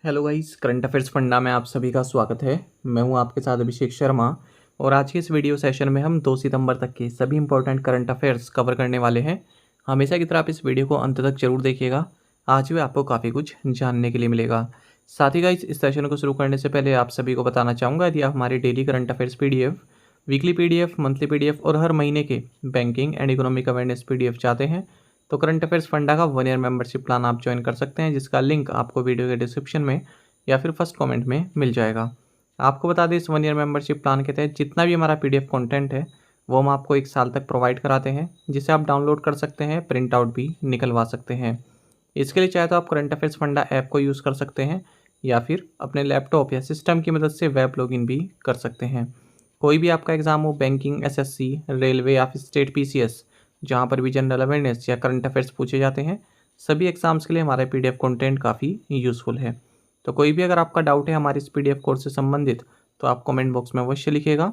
Hello guys, current affairs funda में आप सभी का स्वागत है। मैं हूं आपके साथ अभिषेक शर्मा और आज के इस वीडियो सेशन में हम 2 सितंबर तक के सभी इंपॉर्टेंट करंट अफेयर्स कवर करने वाले हैं। हमेशा की तरह आप इस वीडियो को अंत तक जरूर देखिएगा। आज भी आपको काफ़ी कुछ जानने के लिए मिलेगा। साथ ही गाइस, इस सेशन को शुरू करने से पहले आप सभी को बताना चाहूँगा, यदि आप हमारे daily current affairs PDF, weekly PDF, monthly PDF और हर महीने के banking and economic awareness PDF चाहते हैं तो करंट अफेयर्स फंडा का 1 ईयर मेंबरशिप प्लान आप ज्वाइन कर सकते हैं, जिसका लिंक आपको वीडियो के डिस्क्रिप्शन में या फिर फर्स्ट कमेंट में मिल जाएगा। आपको बता दें, इस 1 ईयर मेंबरशिप प्लान के तहत जितना भी हमारा PDF कंटेंट है वो हम आपको 1 साल तक प्रोवाइड कराते हैं, जिसे आप डाउनलोड कर सकते हैं, प्रिंट आउट भी निकलवा सकते हैं। इसके लिए चाहे तो आप करंट अफेयर्स फंडा ऐप को यूज़ कर सकते हैं या फिर अपने लैपटॉप या सिस्टम की मदद से वेब लॉगिन भी कर सकते हैं। कोई भी आपका एग्ज़ाम हो, बैंकिंग, SSC, रेलवे या फिर स्टेट PCS, जहाँ पर भी जनरल अवेयरनेस या करंट अफेयर्स पूछे जाते हैं, सभी एग्ज़ाम्स के लिए हमारा PDF कंटेंट काफ़ी यूज़फुल है। तो कोई भी अगर आपका डाउट है हमारे इस PDF कोर्स से संबंधित तो आप कमेंट बॉक्स में अवश्य लिखिएगा।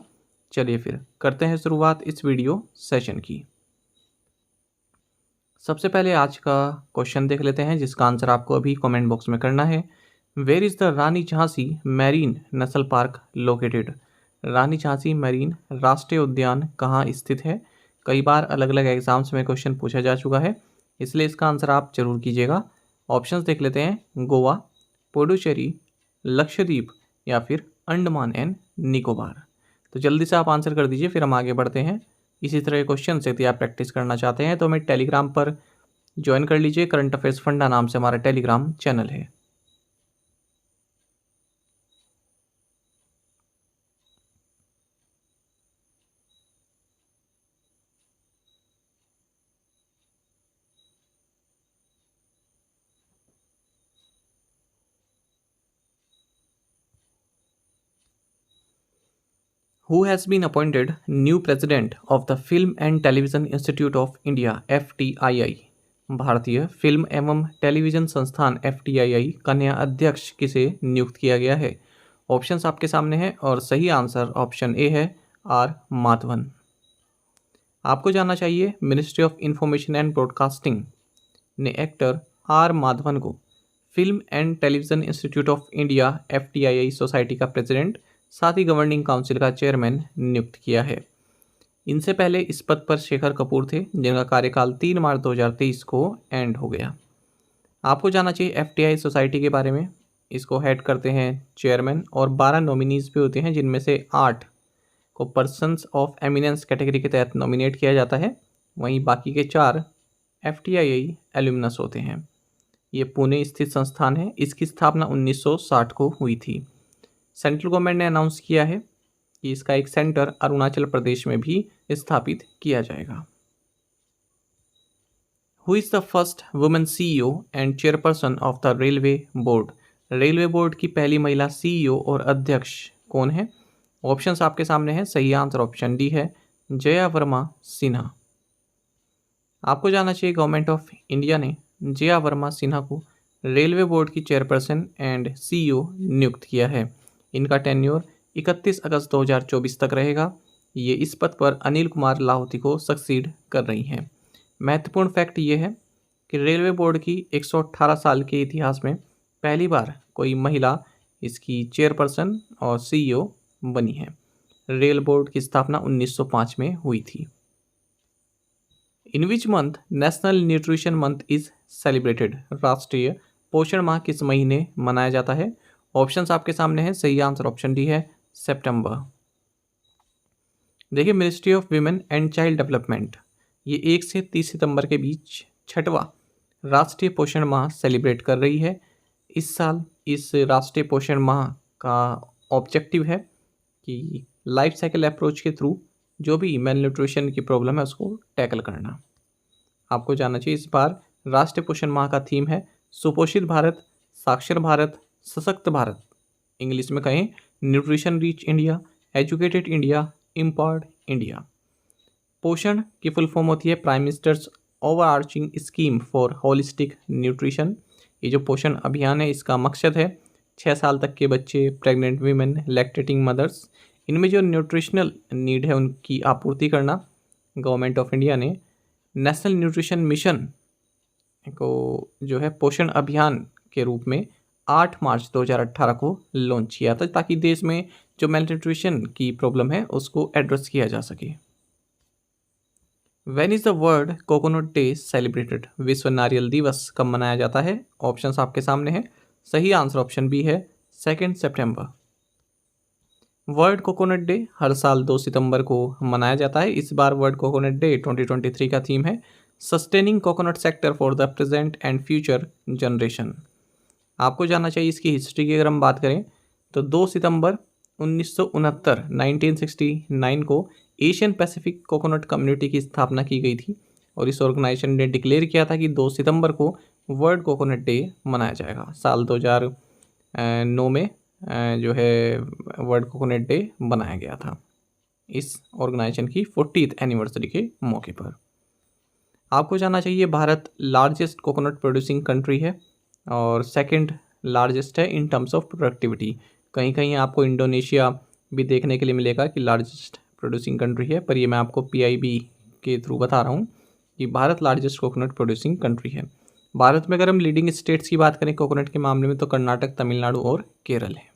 चलिए फिर करते हैं शुरुआत इस वीडियो सेशन की। सबसे पहले आज का क्वेश्चन देख लेते हैं, जिसका आंसर आपको अभी कमेंट बॉक्स में करना है। Where is the Rani Jhansi marine national park located? Rani Jhansi marine राष्ट्रीय उद्यान कहाँ स्थित है? कई बार अलग अलग एग्जाम्स में क्वेश्चन पूछा जा चुका है, इसलिए इसका आंसर आप जरूर कीजिएगा। ऑप्शंस देख लेते हैं, गोवा, पुडुचेरी, लक्षद्वीप या फिर अंडमान एंड निकोबार। तो जल्दी से आप आंसर कर दीजिए, फिर हम आगे बढ़ते हैं। इसी तरह के क्वेश्चन से यदि आप प्रैक्टिस करना चाहते हैं तो हमें टेलीग्राम पर ज्वाइन कर लीजिए। करंट अफेयर्स फंडा नाम से हमारा टेलीग्राम चैनल है। Who has been appointed new president of the Film and Television Institute of India FTII? भारतीय फिल्म एवं टेलीविजन संस्थान FTII का नया अध्यक्ष किसे नियुक्त किया गया है? ऑप्शंस आपके सामने हैं और सही आंसर ऑप्शन ए है, R माधवन। आपको जानना चाहिए, ministry of information and broadcasting ने एक्टर R माधवन को film and television institute of India FTII society का प्रेसिडेंट, साथ ही गवर्निंग काउंसिल का चेयरमैन नियुक्त किया है। इनसे पहले इस पद पर शेखर कपूर थे, जिनका कार्यकाल 3 मार्च 2023 को एंड हो गया। आपको जानना चाहिए FTII सोसाइटी के बारे में। इसको हेड करते हैं चेयरमैन और 12 नॉमिनीज भी होते हैं, जिनमें से 8 को पर्सन्स ऑफ एमिनेंस कैटेगरी के तहत नॉमिनेट किया जाता है, वहीं बाकी के 4 FTII एल्यूमिनस होते हैं। ये पुणे स्थित संस्थान है। इसकी स्थापना 1960 को हुई थी। सेंट्रल गवर्नमेंट ने अनाउंस किया है कि इसका एक सेंटर अरुणाचल प्रदेश में भी स्थापित किया जाएगा। Who is the first women CEO and chairperson of the railway board? Railway board की पहली महिला CEO और अध्यक्ष कौन है? ऑप्शंस आपके सामने हैं। सही आंसर ऑप्शन डी है, जया वर्मा सिन्हा। आपको जानना चाहिए, गवर्नमेंट ऑफ इंडिया ने जया वर्मा सिन्हा को रेलवे बोर्ड की चेयरपर्सन एंड CEO नियुक्त किया है। इनका टेन्योर 31 अगस्त 2024 तक रहेगा। ये इस पद पर अनिल कुमार लाहौती को सक्सीड कर रही हैं। महत्वपूर्ण फैक्ट ये है कि रेलवे बोर्ड की 118 साल के इतिहास में पहली बार कोई महिला इसकी चेयरपर्सन और CEO बनी है। रेल बोर्ड की स्थापना 1905 में हुई थी। In which month national nutrition month is celebrated? राष्ट्रीय पोषण माह किस महीने मनाया जाता है? ऑप्शंस आपके सामने हैं। सही आंसर ऑप्शन डी है, सितंबर। देखिए, ministry of women and child development ये 1 से 30 सितंबर के बीच 6वां राष्ट्रीय पोषण माह सेलिब्रेट कर रही है। इस साल इस राष्ट्रीय पोषण माह का ऑब्जेक्टिव है कि लाइफ साइकिल अप्रोच के थ्रू जो भी मेल न्यूट्रिशन की प्रॉब्लम है उसको टैकल करना। आपको जानना चाहिए, इस बार राष्ट्रीय पोषण माह का थीम है सुपोषित भारत, साक्षर भारत, सशक्त भारत। इंग्लिश में कहें, nutrition rich India, educated India, empowered India. पोषण की फुल फॉर्म होती है prime ministers overarching scheme for holistic nutrition. ये जो पोषण अभियान है, इसका मकसद है 6 साल तक के बच्चे, प्रेग्नेंट वीमेन, लैक्टेटिंग मदर्स, इनमें जो न्यूट्रिशनल नीड है उनकी आपूर्ति करना। गवर्नमेंट ऑफ इंडिया ने नेशनल न्यूट्रिशन मिशन को जो है पोषण अभियान के रूप में 8 मार्च 2018 को लॉन्च किया था, ताकि देश में जो मेलन्यूट्रिशन की प्रॉब्लम है उसको एड्रेस किया जा सके। When is the world coconut day celebrated? विश्व नारियल दिवस कब मनाया जाता है? ऑप्शंस आपके सामने हैं। सही आंसर ऑप्शन बी है 2 सितंबर। वर्ल्ड कोकोनट डे हर साल 2 सितंबर को मनाया जाता है। इस बार वर्ल्ड कोकोनट डे 2023 का थीम है sustaining coconut sector for the present and future generation. आपको जानना चाहिए इसकी हिस्ट्री की अगर हम बात करें तो 2 सितंबर 1969 को एशियन पैसिफिक कोकोनट कम्युनिटी की स्थापना की गई थी और इस ऑर्गेनाइजेशन ने डिक्लेयर किया था कि 2 सितंबर को वर्ल्ड कोकोनट डे मनाया जाएगा। साल 2009 में जो है वर्ल्ड कोकोनट डे बनाया गया था इस ऑर्गेनाइजेशन की 40th एनिवर्सरी के मौके पर। आपको जानना चाहिए Bharat largest coconut producing country है और सेकंड लार्जेस्ट है इन टर्म्स ऑफ प्रोडक्टिविटी। कहीं कहीं आपको इंडोनेशिया भी देखने के लिए मिलेगा कि लार्जेस्ट प्रोड्यूसिंग कंट्री है, पर ये मैं आपको PIB के थ्रू बता रहा हूँ कि Bharat largest coconut producing country है। भारत में अगर हम लीडिंग स्टेट्स की बात करें कोकोनट के मामले में तो कर्नाटक, तमिलनाडु और केरल है।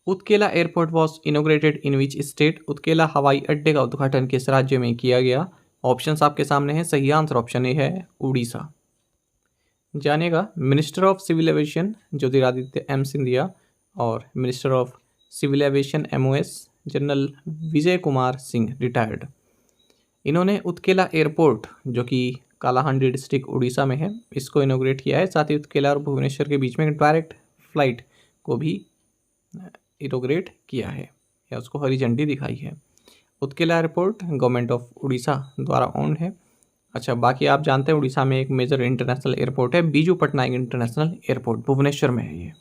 Utkela airport was inaugurated in which state? Utkela हवाई अड्डे का उद्घाटन किस राज्य में किया गया? ऑप्शंस आपके सामने हैं। सही आंसर ऑप्शन ए है उड़ीसा। जानिएगा minister of civil aviation Jyotiraditya M Scindia और minister of civil aviation MOS general Vijay Kumar Singh retired, इन्होंने उत्केला एयरपोर्ट जो कि कालाहांडी डिस्ट्रिक्ट उड़ीसा में है इसको इनोग्रेट किया है। साथ ही उत्केला और भुवनेश्वर के बीच में डायरेक्ट फ्लाइट को भी इनोग्रेट किया है या उसको हरी झंडी दिखाई है। Utkela airport government of Orissa द्वारा ओन्ड है। अच्छा, बाकी आप जानते हैं उड़ीसा में एक मेजर इंटरनेशनल एयरपोर्ट है बीजू पटनायक इंटरनेशनल एयरपोर्ट, भुवनेश्वर में है ये।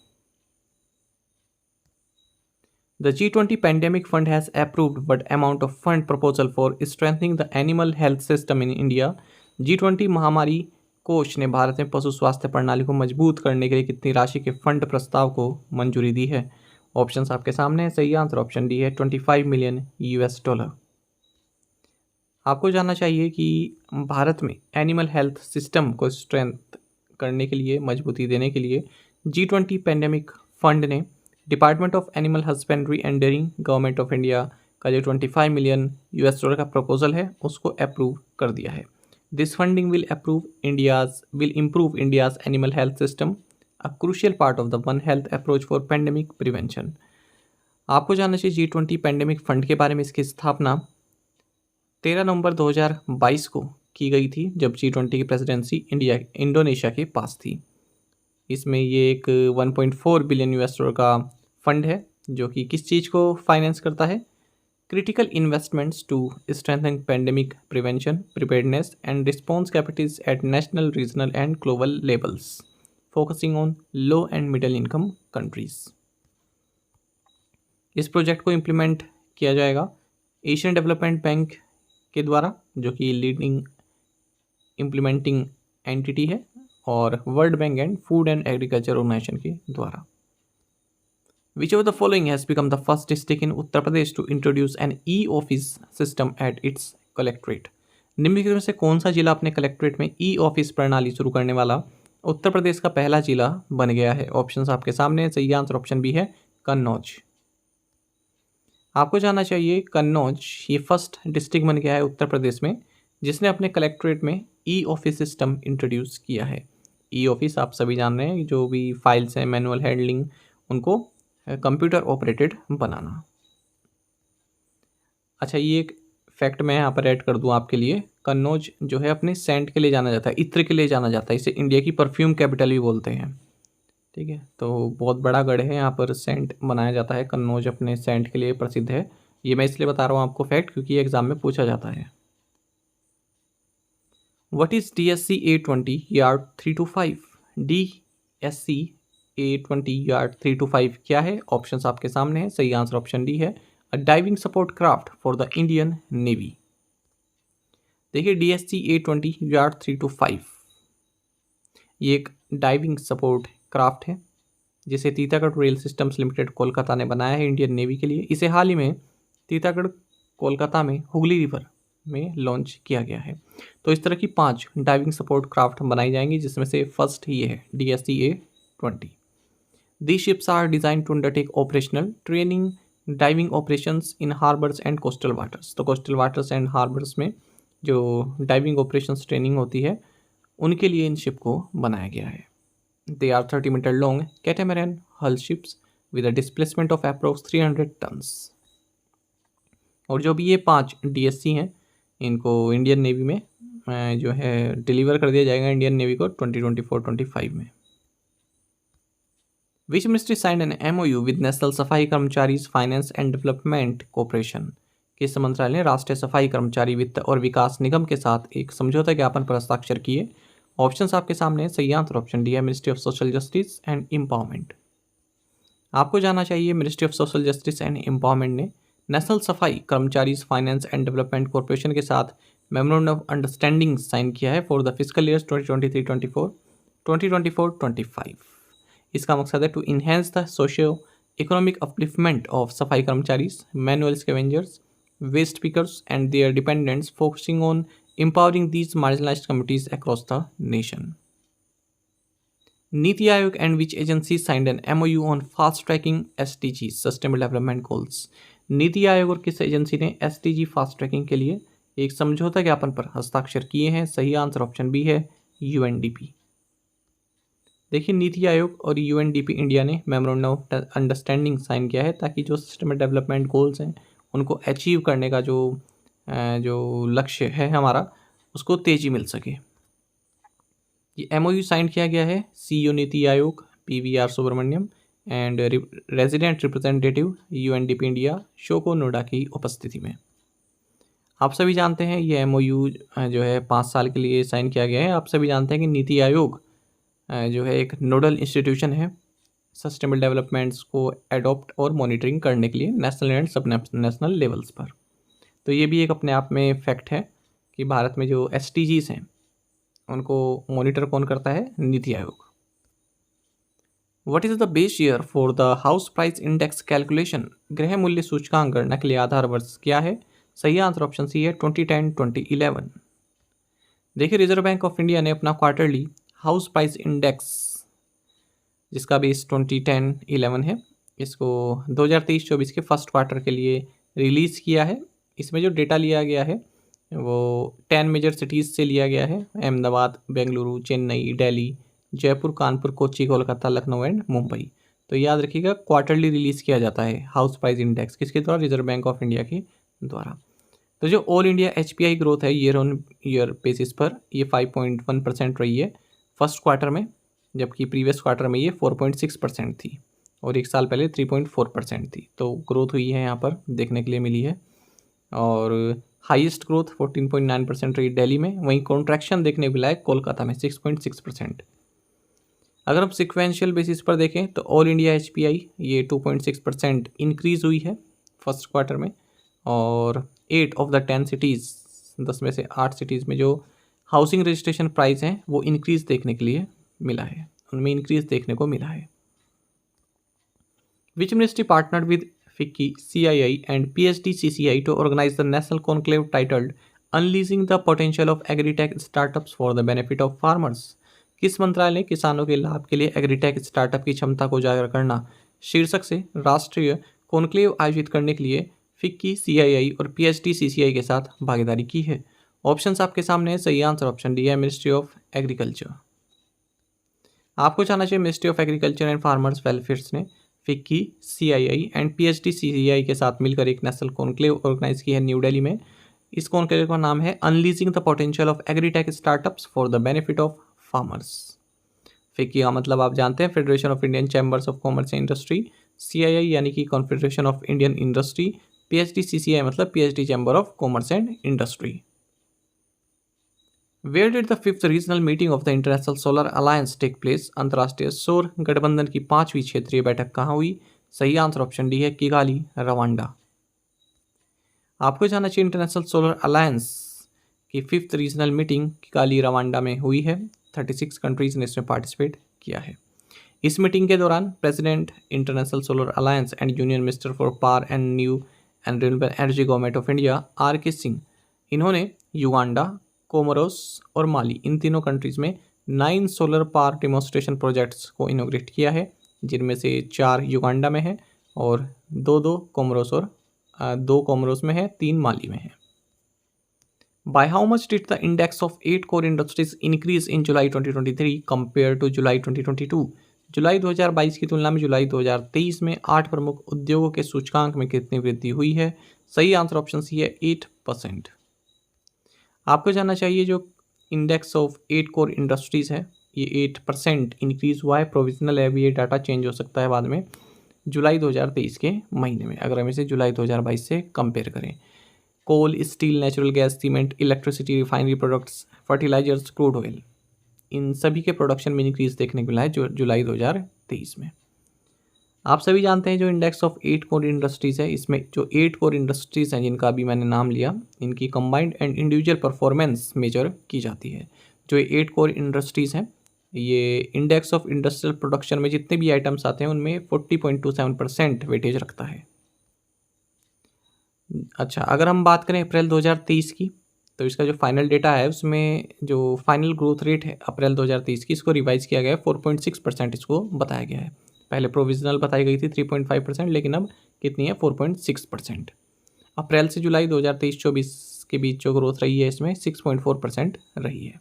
The G20 Pandemic Fund has approved what amount of fund proposal for strengthening the animal health system in India? G20 महामारी कोष ने भारत में पशु स्वास्थ्य प्रणाली को मजबूत करने के लिए कितनी राशि के फंड प्रस्ताव को मंजूरी दी है? ऑप्शंस आपके सामने है। सही आंसर ऑप्शन डी है 25 मिलियन US डॉलर। आपको जानना चाहिए कि भारत में एनिमल हेल्थ सिस्टम को स्ट्रेंथ करने के लिए, मजबूती देने के लिए G20 पैंडेमिक फंड ने department of animal husbandry and dairying government of India का जो 25 मिलियन US डॉलर का प्रपोजल है उसको अप्रूव कर दिया है। This funding will improve India's animal health system, a crucial part of the one health approach for pandemic prevention. आपको जानना चाहिए G20 पैंडेमिक फंड के बारे में। इसकी स्थापना 13 नवंबर 2022 को की गई थी जब G20 की प्रेसिडेंसी इंडोनेशिया के पास थी। इसमें ये एक 1.4 बिलियन US डॉलर का फंड है जो कि किस चीज़ को फाइनेंस करता है? Critical investments to strengthen pandemic prevention, preparedness and response capacities at national, regional and global levels, focusing on low and middle income countries. इस प्रोजेक्ट को इम्प्लीमेंट किया जाएगा एशियन डेवलपमेंट बैंक के द्वारा जो कि लीडिंग इम्प्लीमेंटिंग एंटिटी है और world bank and food and agriculture organization के द्वारा। Which of the following has become the first district in Uttar Pradesh to introduce an e office system at its collectorate? निम्नलिखित में से कौन सा जिला अपने कलेक्ट्रेट में E-ऑफिस प्रणाली शुरू करने वाला उत्तर प्रदेश का पहला जिला बन गया है? ऑप्शंस आपके सामने। सही आंसर ऑप्शन बी है कन्नौज। आपको जानना चाहिए कन्नौज ये फर्स्ट डिस्ट्रिक्ट बन गया है उत्तर प्रदेश में जिसने अपने कलेक्ट्रेट में E-ऑफिस सिस्टम इंट्रोड्यूस किया है। E-ऑफिस आप सभी जान रहे हैं, जो भी फाइल्स हैं, मैनुअल हैंडलिंग, उनको कंप्यूटर ऑपरेटेड बनाना। अच्छा, ये एक फैक्ट मैं यहाँ पर ऐड कर दूँ आपके लिए। कन्नौज जो है अपने सेंट के लिए जाना जाता है, इत्र के लिए जाना जाता है। इसे इंडिया की परफ्यूम कैपिटल भी बोलते हैं। ठीक है, तो बहुत बड़ा गढ़ है, यहाँ पर सेंट बनाया जाता है। कन्नौज अपने सेंट के लिए प्रसिद्ध है। ये मैं इसलिए बता रहा हूँ आपको फैक्ट क्योंकि एग्जाम में पूछा जाता है। What is DSC A20 Yard 325? DSC A20 Yard 325 क्या है? ऑप्शंस आपके सामने है। सही आंसर ऑप्शन डी है a diving support craft for the Indian navy. देखिए DSC A20 Yard 325 ये एक डाइविंग सपोर्ट क्राफ्ट है जिसे Titagarh rail systems limited Kolkata ने बनाया है इंडियन नेवी के लिए। इसे हाल ही में तीतागढ़ कोलकाता में हुगली रिवर में लॉन्च किया गया है। तो इस तरह की 5 डाइविंग सपोर्ट क्राफ्ट बनाई जाएंगी, जिसमें से फर्स्ट ये है DSCA-20। These ships are designed to undertake operational training diving operations in harbors and coastal waters। तो coastal waters and harbors में जो diving operations training होती है उनके लिए इन शिप को बनाया गया है। They are 30 metre long catamaran hull ships with a displacement of approx 300 tons। और जो भी ये 5 DSC हैं इनको इंडियन नेवी में जो है डिलीवर कर दिया जाएगा इंडियन नेवी को 2024-25 में। Which ministry signed an MOU with National सफाई कर्मचारी फाइनेंस एंड डेवलपमेंट कॉरपोरेशन? किस मंत्रालय ने राष्ट्रीय सफाई कर्मचारी वित्त और विकास निगम के साथ एक समझौता ज्ञापन पर हस्ताक्षर किए? ऑप्शंस आपके सामने, सही आंसर ऑप्शन डी है ministry of social justice and empowerment. आपको जानना चाहिए ministry of social justice and empowerment ने नेशनल सफाई कर्मचारी फाइनेंस एंड डेवलपमेंट कॉरपोरेशन के साथ मेमोरेंडम ऑफ अंडरस्टैंडिंग साइन किया है फॉर द फिजिकल ईयर्स 2023-24, 2024-25। इसका मकसद है to enhance the socio economic upliftment of safai karmachari, manual scavengers, waste pickers and their dependents, focusing on empowering these marginalized communities across the nation। NITI Aayog and which agency signed an MOU on fast tracking SDG Sustainable Development Goals? NITI Aayog और किस agency ने SDG fast trekking के लिए एक समझौता ज्ञापन पर हस्ताक्षर किए हैं? सही आंसर ऑप्शन बी है UNDP। देखिए नीति आयोग और UNDP इंडिया ने मेमोरेंडम ऑफ अंडरस्टैंडिंग साइन किया है ताकि जो सस्टेनेबल डेवलपमेंट गोल्स हैं उनको अचीव करने का जो लक्ष्य है हमारा उसको तेजी मिल सके। ये MOU साइन किया गया है CEO NITI Aayog PVR Subrahmanyam and resident representative UNDP India Shoko Noda की उपस्थिति में। आप सभी जानते हैं ये MOU जो है 5 साल के लिए साइन किया गया है। आप सभी जानते हैं कि नीति आयोग जो है एक नोडल इंस्टीट्यूशन है सस्टेनेबल डेवलपमेंट्स को एडॉप्ट और मॉनिटरिंग करने के लिए नेशनल एंड सब नेशनल लेवल्स पर। तो ये भी एक अपने आप में फैक्ट है कि भारत में जो SDGs हैं उनको मॉनिटर कौन करता है? NITI Aayog. What is the base year for the house price index calculation? गृह मूल्य सूचकांक गणना के लिए आधार वर्ष क्या है? सही आंसर ऑप्शन सी है 2010-2011। देखिए रिजर्व बैंक ऑफ इंडिया ने अपना क्वार्टरली हाउस प्राइस इंडेक्स जिसका बेस 2010-11 है इसको 2023-24 के फर्स्ट क्वार्टर के लिए रिलीज़ किया है। इसमें जो डेटा लिया गया है वो 10 मेजर सिटीज़ से लिया गया है, अहमदाबाद, बेंगलुरु, चेन्नई, दिल्ली, जयपुर, कानपुर, कोच्चि, कोलकाता, लखनऊ एंड मुंबई। तो याद रखिएगा क्वार्टरली रिलीज़ किया जाता है हाउस प्राइस इंडेक्स किसके द्वारा? रिजर्व बैंक ऑफ इंडिया के द्वारा। तो जो ऑल इंडिया HPI ग्रोथ है ईयर ऑन ईयर बेसिस पर ये 5.1% रही है फर्स्ट क्वार्टर में, जबकि प्रीवियस क्वार्टर में ये 4.6% थी और एक साल पहले 3.4% थी। तो ग्रोथ हुई है यहाँ पर देखने के लिए मिली है। और हाईएस्ट ग्रोथ 14.9% रही दिल्ली में, वहीं कॉन्ट्रैक्शन देखने को मिला है कोलकाता में 6.6%। अगर हम सिक्वेंशियल बेसिस पर देखें तो ऑल इंडिया HPI ये 2.6% इंक्रीज़ हुई है फर्स्ट क्वार्टर में और 8 ऑफ द 10 सिटीज़ 10 में से 8 सिटीज़ में जो हाउसिंग रजिस्ट्रेशन प्राइस हैं वो इंक्रीज़ देखने के लिए मिला है, उनमें इंक्रीज़ देखने को मिला है। Which ministry partnered with FICCI, CII and PSDCCI to organize the national conclave titled Unleashing the Potential of Agri-Tech Startups for the Benefit of Farmers? किस मंत्रालय ने किसानों के लाभ के लिए एग्रीटेक स्टार्टअप की क्षमता को उजागर करना शीर्षक से राष्ट्रीय कॉन्क्लेव आयोजित करने के लिए FICCI, CII और PSDCCI के साथ भागीदारी की है? ऑप्शंस आपके सामने है, सही आंसर ऑप्शन डी है मिनिस्ट्री ऑफ एग्रीकल्चर। आपको जानना चाहिए ministry of agriculture and farmers welfare ने FICCI, CII एंड PSDCCI के साथ मिलकर एक नेशनल कॉन्क्लेव ऑर्गेनाइज की है न्यू दिल्ली में। इस कॉन्क्लेव का नाम है unleashing the potential of agritech startups for the benefit of farmers. FICCI का मतलब आप जानते हैं federation of Indian chambers of commerce and industry, CII यानी कि confederation of Indian industry, PSDCCI मतलब PSD chamber of commerce and industry. Where did the 5th regional meeting of the international solar alliance take place? अंतर्राष्ट्रीय सौर गठबंधन की 5वीं क्षेत्रीय बैठक कहाँ हुई? सही आंसर ऑप्शन डी है किगाली, रवांडा। आपको जानना चाहिए इंटरनेशनल सोलर अलायंस की 5th regional meeting Kigali, Rwanda में हुई है। 36 कंट्रीज ने इसमें पार्टिसिपेट किया है। इस मीटिंग के दौरान president international solar alliance and union minister for power and new and renewable energy government of India RK Singh इन्होंने युगांडा, कोमोरोस और माली इन तीनों कंट्रीज़ में 9 सोलर पावर डेमोन्स्ट्रेशन प्रोजेक्ट्स को इनोग्रेट किया है, जिनमें से 4 युगांडा में है और 2 कोमोरोस और 2 कोमोरोस में है, 3 माली में है। By how much did the index of 8 core industries increase in July 2023 compared to July 2022? जुलाई 2022 की तुलना में जुलाई 2023 में 8 प्रमुख उद्योगों के सूचकांक में कितनी वृद्धि हुई है? सही आंसर ऑप्शन सी है 8%। आपको जानना चाहिए जो इंडेक्स ऑफ 8 कोर इंडस्ट्रीज है ये 8% इंक्रीज हुआ है। प्रोविजनल है, अभी ये डाटा चेंज हो सकता है बाद में, जुलाई 2023 के महीने में, अगर हम इसे जुलाई 2022 से कंपेयर करें। Coal, steel, natural gas, cement, electricity, refinery products, fertilisers, crude oil, इन सभी के प्रोडक्शन में इंक्रीज देखने को मिला है जो जुलाई 2023 में। आप सभी जानते हैं जो इंडेक्स ऑफ 8 कोर इंडस्ट्रीज़ है, इसमें जो 8 कोर इंडस्ट्रीज़ हैं जिनका अभी मैंने नाम लिया, इनकी combined and individual performance measure की जाती है। जो 8 कोर इंडस्ट्रीज़ हैं ये इंडेक्स ऑफ इंडस्ट्रियल प्रोडक्शन में जितने भी आइटम्स आते हैं उनमें 40.27% वेटेज रखता है। अच्छा, अगर हम बात करें अप्रैल 2023 की, तो इसका जो फाइनल डेटा है उसमें जो फाइनल ग्रोथ रेट है अप्रैल 2023 की, इसको रिवाइज किया गया है, 4.6% इसको बताया गया है। पहले प्रोविजनल बताई गई थी 3.5%, लेकिन अब कितनी है 4.6%। अप्रैल से जुलाई 2023-24 के बीच जो ग्रोथ रही है इसमें 6.4% रही है।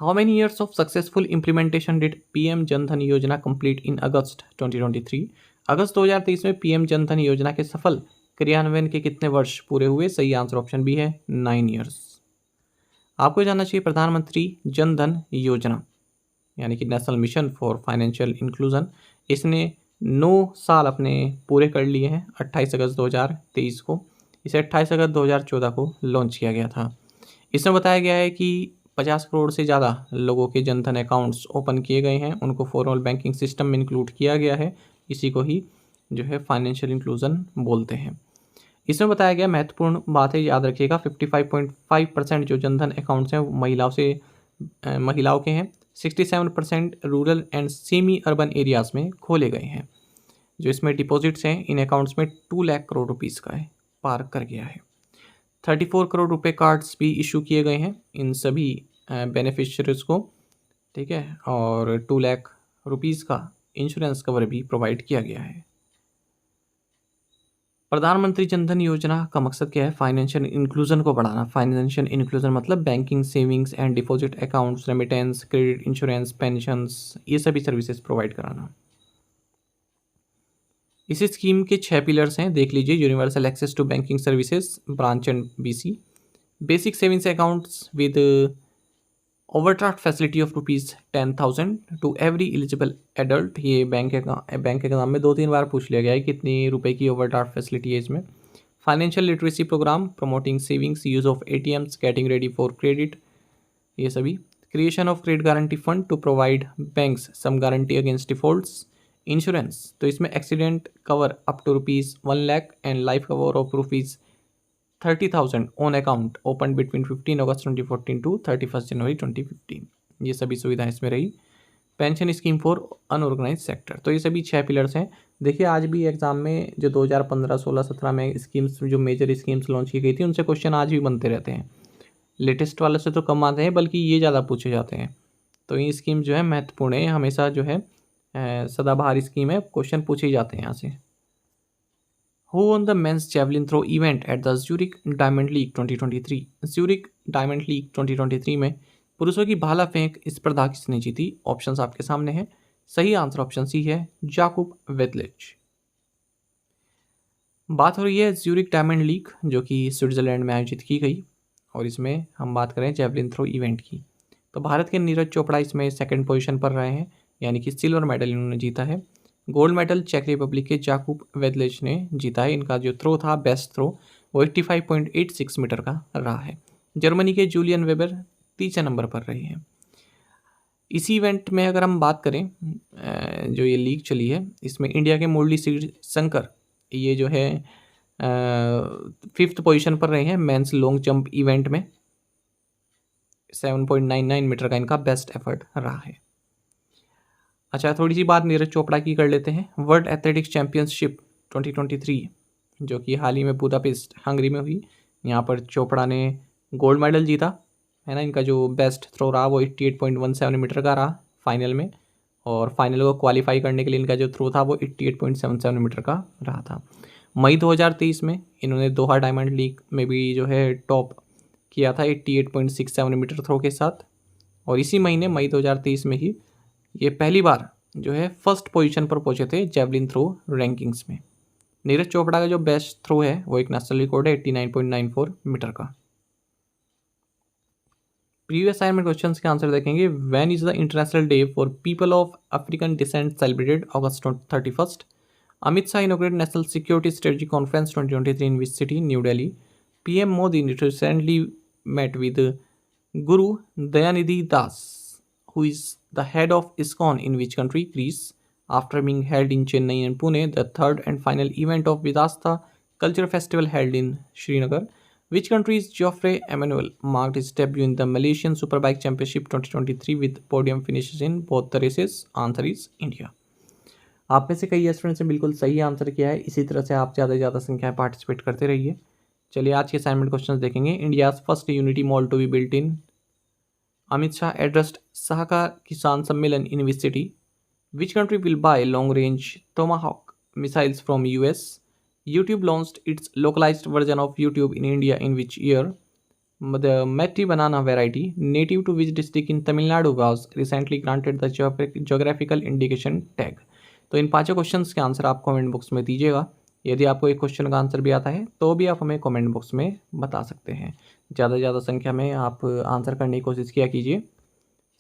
How many years of successful implementation did PM Jan Dhan योजना कंप्लीट इन अगस्त 2023? अगस्त 2023 में पीएम जन धन योजना के सफल क्रियान्वयन के कितने वर्ष पूरे हुए? सही आंसर ऑप्शन बी है 9 ईयर्स। आपको जानना चाहिए प्रधानमंत्री जन धन योजना यानी कि national mission for financial inclusion, इसने 9 साल अपने पूरे कर लिए हैं 28 अगस्त 2023 को। इसे 28 अगस्त 2014 को लॉन्च किया गया था। इसमें बताया गया है कि 50 करोड़ से ज़्यादा लोगों के जनधन अकाउंट्स ओपन किए गए हैं, उनको फॉर्मल बैंकिंग सिस्टम में इंक्लूड किया गया है। इसी को ही जो है फाइनेंशियल इंक्लूजन बोलते हैं। इसमें बताया गया महत्वपूर्ण बात है, याद रखिएगा, 55.5% जो जनधन अकाउंट्स हैं महिलाओं के हैं। 67% rural and semi urban areas में खोले गए हैं। जो इसमें डिपॉजिट्स हैं इन अकाउंट्स में 2 लाख करोड़ रुपीज़ का है, पार कर गया है। 34 करोड़ रुपए कार्ड्स भी इशू किए गए हैं इन सभी बेनिफिशियरीज को, ठीक है, और 2 लाख रुपीज़ का इंश्योरेंस कवर भी प्रोवाइड किया गया है। प्रधानमंत्री जनधन योजना का मकसद क्या है? फाइनेंशियल इंक्लूजन को बढ़ाना। फाइनेंशियल इंक्लूजन मतलब banking, savings and deposit accounts, remittance, credit, insurance, pensions, ये सभी सर्विसेज प्रोवाइड कराना। इस स्कीम के 6 पिलर्स हैं, देख लीजिए। Universal access to banking services, branch and BC, basic savings accounts with overdraft facility of ₹10,000 to every eligible adult. ये bank exam में 2-3 बार पूछ लिया गया है कितनी रुपए की ओवरड्राफ्ट फैसिलिटी है इसमें। Financial literacy programme, promoting savings, use of ATMs, getting ready for credit, ये सभी। Creation of credit guarantee fund to provide banks some guarantee against defaults. Insurance, तो इसमें accident cover up to ₹1 lakh and life cover of ₹30,000 on account open between 15 August 2014 to 31 January 2015। ये सभी सुविधाएं इसमें रही। Pension scheme for unorganised sector, तो ये सभी 6 पिलर्स हैं। देखिए आज भी एग्जाम में जो 2015, 16, 17 में स्कीम्स, जो मेजर स्कीम्स लॉन्च की गई थी, उनसे क्वेश्चन आज भी बनते रहते हैं। लेटेस्ट वाले से तो कम आते हैं, बल्कि ये ज़्यादा पूछे जाते हैं। तो ये स्कीम जो है महत्वपूर्ण है, हमेशा जो है सदाबहार स्कीम है, क्वेश्चन पूछे ही जाते हैं यहाँ से। Who won the men's javelin throw event at the Zurich Diamond League 2023? Zurich Diamond League 2023 में पुरुषों की भाला फेंक स्पर्धा किसने जीती? ऑप्शंस आपके सामने हैं। सही आंसर ऑप्शन सी है, जाकुब वेदलिच। बात हो रही है ज्यूरिक डायमंड लीग जो कि स्विट्जरलैंड में आयोजित की गई, और इसमें हम बात करें जेवलिन थ्रो इवेंट की, तो भारत के नीरज चोपड़ा इसमें सेकंड पोजीशन पर रहे हैं, यानी कि सिल्वर मेडल इन्होंने जीता है। गोल्ड मेडल चेक रिपब्लिक के जाकुब वेदलिच ने जीता है। इनका जो थ्रो था, बेस्ट थ्रो, वो 85.86 मीटर का रहा है। जर्मनी के जूलियन वेबर तीसरे नंबर पर रहे हैं। इसी इवेंट में अगर हम बात करें, जो ये लीग चली है, इसमें इंडिया के मुरली शंकर ये जो है 5th पोजीशन पर रहे हैं मेंस लॉन्ग जंप इवेंट में। 7.99 मीटर का इनका बेस्ट एफर्ट रहा है। अच्छा, थोड़ी सी बात नीरज चोपड़ा की कर लेते हैं। वर्ल्ड एथलेटिक्स चैंपियनशिप 2023 जो कि हाल ही में बुदापेस्ट हंगरी में हुई, यहाँ पर चोपड़ा ने गोल्ड मेडल जीता है ना। इनका जो बेस्ट थ्रो रहा वो 88.17 मीटर का रहा फाइनल में, और फाइनल को क्वालिफाई करने के लिए इनका जो थ्रो था वो 88.77 मीटर का रहा था। मई 2023 में इन्होंने दोहा डायमंड लीग में भी जो है टॉप किया था 88.67 मीटर थ्रो के साथ। और इसी महीने मई 2023 में ही ये पहली बार जो है फर्स्ट पोजीशन पर पहुंचे थे जेवलिन थ्रो रैंकिंग्स में। नीरज चोपड़ा का जो बेस्ट थ्रो है वो एक नेशनल रिकॉर्ड है 89.94 मीटर का। प्रीवियस असाइनमेंट क्वेश्चंस के आंसर देखेंगे। When is the international day for people of African descent celebrated? August 31st। Amit Shah inaugurated National Security Strategy Conference 2023 in which city? New Delhi. PM Modi recently met with Guru Dayanidhi Das, who is the head of ISKCON in which country? Greece. After being held in Chennai and Pune, the third and final event of Vidasta Culture Festival held in Srinagar, which country's Geoffrey Emmanuel marked his debut in the Malaysian Superbike Championship 2023 with podium finishes in both the races? Answer is India. आप में से कई students ने बिल्कुल सही answer किया है। इसी तरह से आप ज़्यादा से ज़्यादा संख्या में पार्टिसिपेट करते रहिए। चलिए आज के असाइनमेंट क्वेश्चन देखेंगे। India's first unity mall to be built in? Amit Shah addressed Sahkar Kisan Sammelan in which city? Which country will buy long range Tomahawk missiles from US? YouTube launched its localized version of YouTube in India in which year? The Meti banana variety native to which district in Tamil Nadu was recently granted the geographical indication tag? तो इन पांचों questions के answer आप comment box में दीजिएगा। यदि आपको एक question का आंसर भी आता है तो भी आप हमें कमेंट बॉक्स में बता सकते हैं। ज़्यादा से ज़्यादा संख्या में आप आंसर करने की कोशिश किया कीजिए।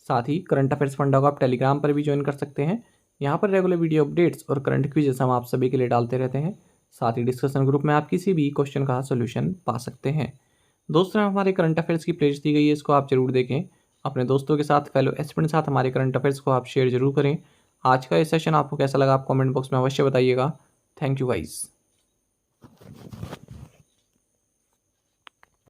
साथ ही करंट अफेयर्स फंडा को आप टेलीग्राम पर भी ज्वाइन कर सकते हैं। यहाँ पर रेगुलर वीडियो अपडेट्स और करंट क्विजेस हम आप सभी के लिए डालते रहते हैं। साथ ही डिस्कशन ग्रुप में आप किसी भी क्वेश्चन का सोल्यूशन पा सकते हैं। दोस्तों हमारे करंट अफेयर्स की प्लेलिस्ट दी गई है, इसको आप जरूर देखें। अपने दोस्तों के साथ, फेलो एस्पिरेंट के साथ हमारे करंट अफेयर्स को आप शेयर जरूर करें। आज का ये सेशन आपको कैसा लगा आप कमेंट बॉक्स में अवश्य बताइएगा। Thank you guys.